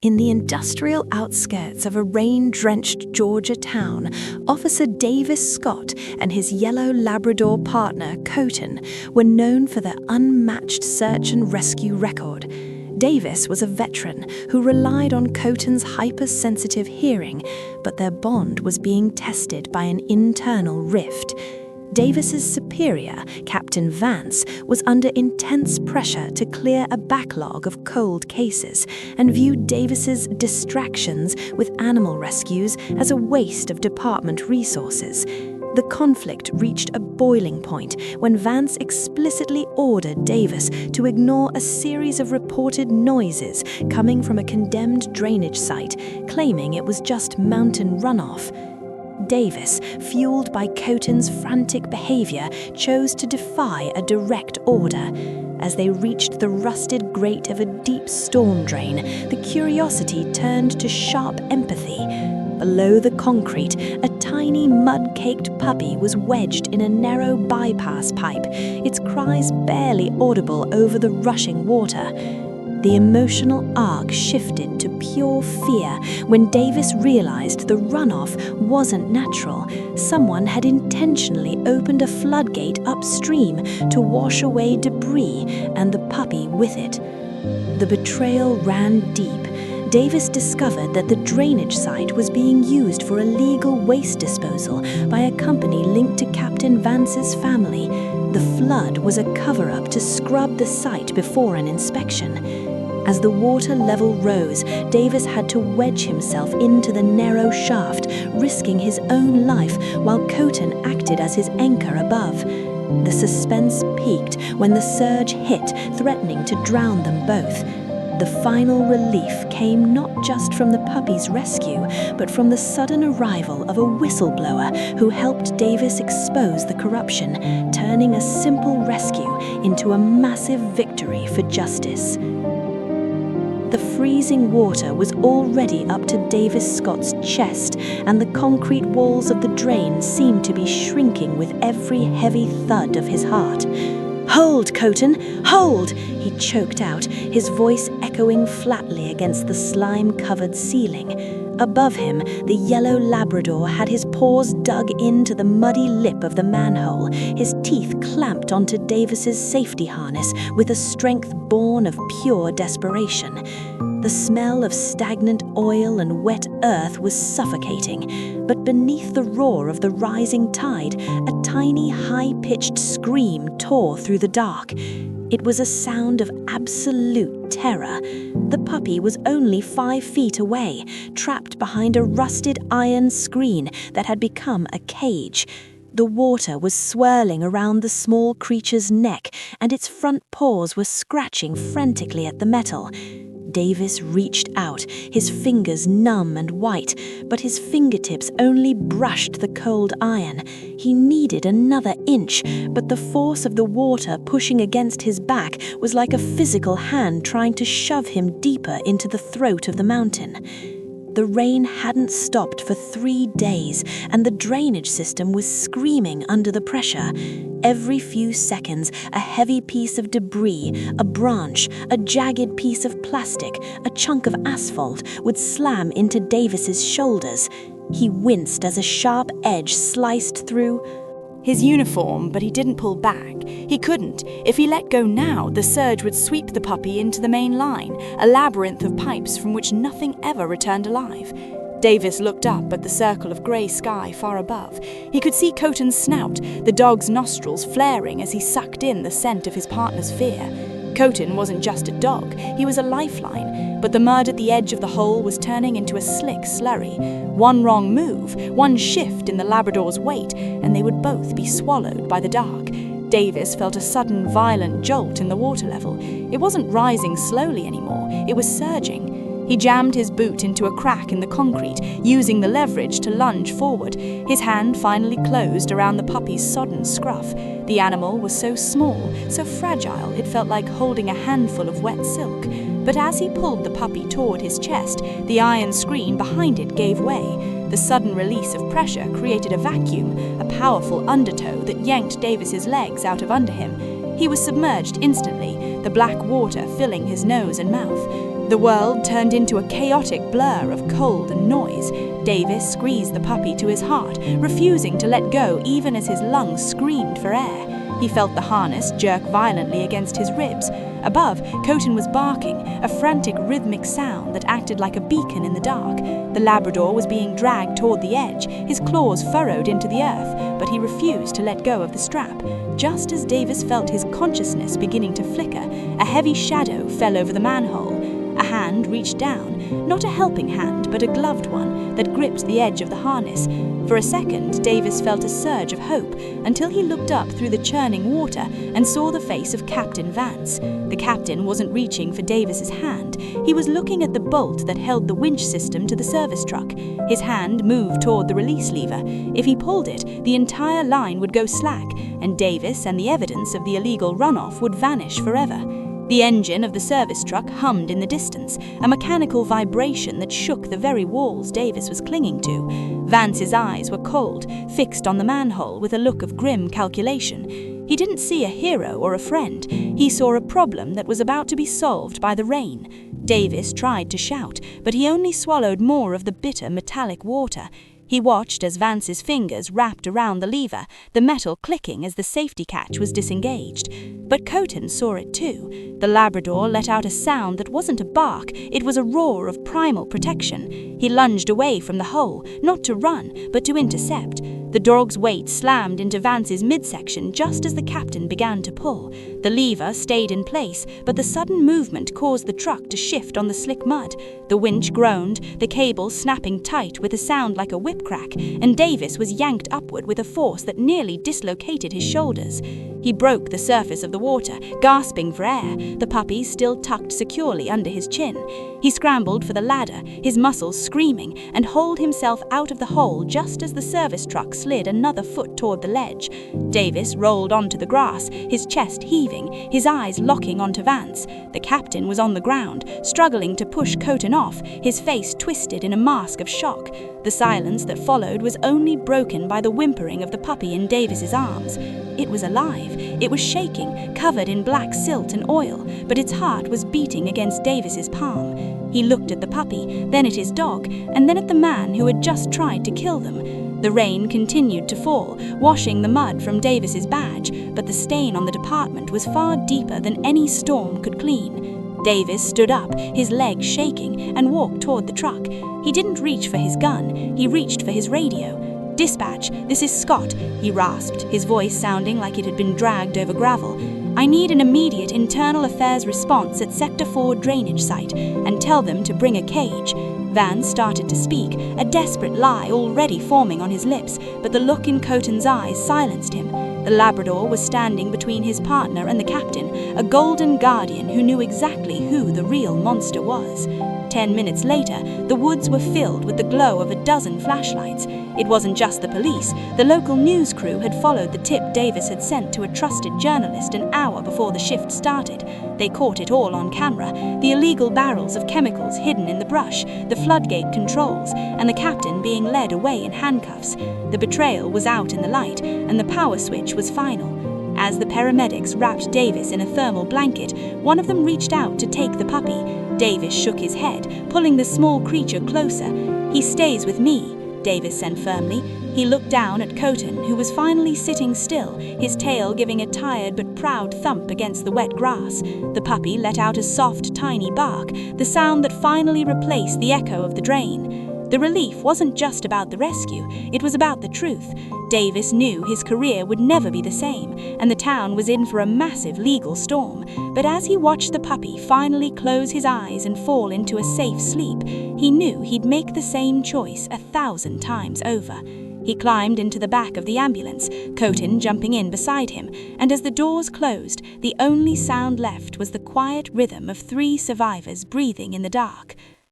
In the industrial outskirts of a rain-drenched Georgia town, Officer Davis Scott and his yellow Labrador partner, Cotin, were known for their unmatched search and rescue record. Davis was a veteran who relied on Cotin's hypersensitive hearing, but their bond was being tested by an internal rift. Davis's superior, Captain Vance, was under intense pressure to clear a backlog of cold cases and viewed Davis's distractions with animal rescues as a waste of department resources. The conflict reached a boiling point when Vance explicitly ordered Davis to ignore a series of reported noises coming from a condemned drainage site, claiming it was just mountain runoff. Davis, fueled by Cotin's frantic behavior, chose to defy a direct order. As they reached the rusted grate of a deep storm drain, the curiosity turned to sharp empathy. Below the concrete, a tiny mud-caked puppy was wedged in a narrow bypass pipe, its cries barely audible over the rushing water. The emotional arc shifted to pure fear when Davis realized the runoff wasn't natural. Someone had intentionally opened a floodgate upstream to wash away debris, and the puppy with it. The betrayal ran deep. Davis discovered that the drainage site was being used for illegal waste disposal by a company linked to Captain Vance's family. The flood was a cover-up to scrub the site before an inspection. As the water level rose, Davis had to wedge himself into the narrow shaft, risking his own life while Cotin acted as his anchor above. The suspense peaked when the surge hit, threatening to drown them both. The final relief came not just from the puppy's rescue, but from the sudden arrival of a whistleblower who helped Davis expose the corruption, turning a simple rescue into a massive victory for justice. The freezing water was already up to Davis Scott's chest, and the concrete walls of the drain seemed to be shrinking with every heavy thud of his heart. "Hold, Cotin, hold!" he choked out, his voice echoing flatly against the slime-covered ceiling. Above him, the yellow Labrador had his paws dug into the muddy lip of the manhole, his teeth clamped onto Davis's safety harness with a strength born of pure desperation. The smell of stagnant oil and wet earth was suffocating, but beneath the roar of the rising tide, a tiny, high-pitched scream tore through the dark. It was a sound of absolute terror. The puppy was only 5 feet away, trapped behind a rusted iron screen that had become a cage. The water was swirling around the small creature's neck, and its front paws were scratching frantically at the metal. Davis reached out, his fingers numb and white, but his fingertips only brushed the cold iron. He needed another inch, but the force of the water pushing against his back was like a physical hand trying to shove him deeper into the throat of the mountain. The rain hadn't stopped for 3 days, and the drainage system was screaming under the pressure. Every few seconds, a heavy piece of debris, a branch, a jagged piece of plastic, a chunk of asphalt would slam into Davis's shoulders. He winced as a sharp edge sliced through his uniform, but he didn't pull back. He couldn't. If he let go now, the surge would sweep the puppy into the main line, a labyrinth of pipes from which nothing ever returned alive. Davis looked up at the circle of grey sky far above. He could see Cotin's snout, the dog's nostrils flaring as he sucked in the scent of his partner's fear. Cotin wasn't just a dog, he was a lifeline, but the mud at the edge of the hole was turning into a slick slurry. One wrong move, one shift in the Labrador's weight, and they would both be swallowed by the dark. Davis felt a sudden violent jolt in the water level. It wasn't rising slowly anymore, it was surging. He jammed his boot into a crack in the concrete, using the leverage to lunge forward. His hand finally closed around the puppy's sodden scruff. The animal was so small, so fragile, it felt like holding a handful of wet silk. But as he pulled the puppy toward his chest, the iron screen behind it gave way. The sudden release of pressure created a vacuum, a powerful undertow that yanked Davis's legs out of under him. He was submerged instantly, the black water filling his nose and mouth. The world turned into a chaotic blur of cold and noise. Davis squeezed the puppy to his heart, refusing to let go even as his lungs screamed for air. He felt the harness jerk violently against his ribs. Above, Cotin was barking, a frantic rhythmic sound that acted like a beacon in the dark. The Labrador was being dragged toward the edge, his claws furrowed into the earth, but he refused to let go of the strap. Just as Davis felt his consciousness beginning to flicker, a heavy shadow fell over the manhole. A hand reached down, not a helping hand, but a gloved one that gripped the edge of the harness. For a second, Davis felt a surge of hope until he looked up through the churning water and saw the face of Captain Vance. The captain wasn't reaching for Davis's hand. He was looking at the bolt that held the winch system to the service truck. His hand moved toward the release lever. If he pulled it, the entire line would go slack, and Davis and the evidence of the illegal runoff would vanish forever. The engine of the service truck hummed in the distance, a mechanical vibration that shook the very walls Davis was clinging to. Vance's eyes were cold, fixed on the manhole with a look of grim calculation. He didn't see a hero or a friend. He saw a problem that was about to be solved by the rain. Davis tried to shout, but he only swallowed more of the bitter metallic water. He watched as Vance's fingers wrapped around the lever, the metal clicking as the safety catch was disengaged. But Cotin saw it too. The Labrador let out a sound that wasn't a bark, it was a roar of primal protection. He lunged away from the hole, not to run, but to intercept. The dog's weight slammed into Vance's midsection just as the captain began to pull. The lever stayed in place, but the sudden movement caused the truck to shift on the slick mud. The winch groaned, the cable snapping tight with a sound like a whip crack, and Davis was yanked upward with a force that nearly dislocated his shoulders. He broke the surface of the water, gasping for air, the puppy still tucked securely under his chin. He scrambled for the ladder, his muscles screaming, and hauled himself out of the hole just as the service truck slid another foot toward the ledge. Davis rolled onto the grass, his chest heaving, his eyes locking onto Vance. The captain was on the ground, struggling to push Cotin off, his face twisted in a mask of shock. The silence that followed was only broken by the whimpering of the puppy in Davis's arms. It was alive. It was shaking, covered in black silt and oil, but its heart was beating against Davis's palm. He looked at the puppy, then at his dog, and then at the man who had just tried to kill them. The rain continued to fall, washing the mud from Davis's badge, but the stain on the department was far deeper than any storm could clean. Davis stood up, his legs shaking, and walked toward the truck. He didn't reach for his gun, he reached for his radio. "Dispatch, this is Scott," he rasped, his voice sounding like it had been dragged over gravel. "I need an immediate internal affairs response at Sector 4 drainage site, and tell them to bring a cage." Vance started to speak, a desperate lie already forming on his lips, but the look in Cotin's eyes silenced him. The Labrador was standing between his partner and the captain, a golden guardian who knew exactly who the real monster was. 10 minutes later, the woods were filled with the glow of a dozen flashlights. It wasn't just the police. The local news crew had followed the tip Davis had sent to a trusted journalist an hour before the shift started. They caught it all on camera, the illegal barrels of chemicals hidden in the brush, the floodgate controls, and the captain being led away in handcuffs. The betrayal was out in the light, and the power switch was final. As the paramedics wrapped Davis in a thermal blanket, one of them reached out to take the puppy. Davis shook his head, pulling the small creature closer. "He stays with me," Davis said firmly. He looked down at Cotin, who was finally sitting still, his tail giving a tired but proud thump against the wet grass. The puppy let out a soft, tiny bark, the sound that finally replaced the echo of the drain. The relief wasn't just about the rescue, it was about the truth. Davis knew his career would never be the same, and the town was in for a massive legal storm. But as he watched the puppy finally close his eyes and fall into a safe sleep, he knew he'd make the same choice 1,000 times over. He climbed into the back of the ambulance, Cotin jumping in beside him, and as the doors closed, the only sound left was the quiet rhythm of 3 survivors breathing in the dark.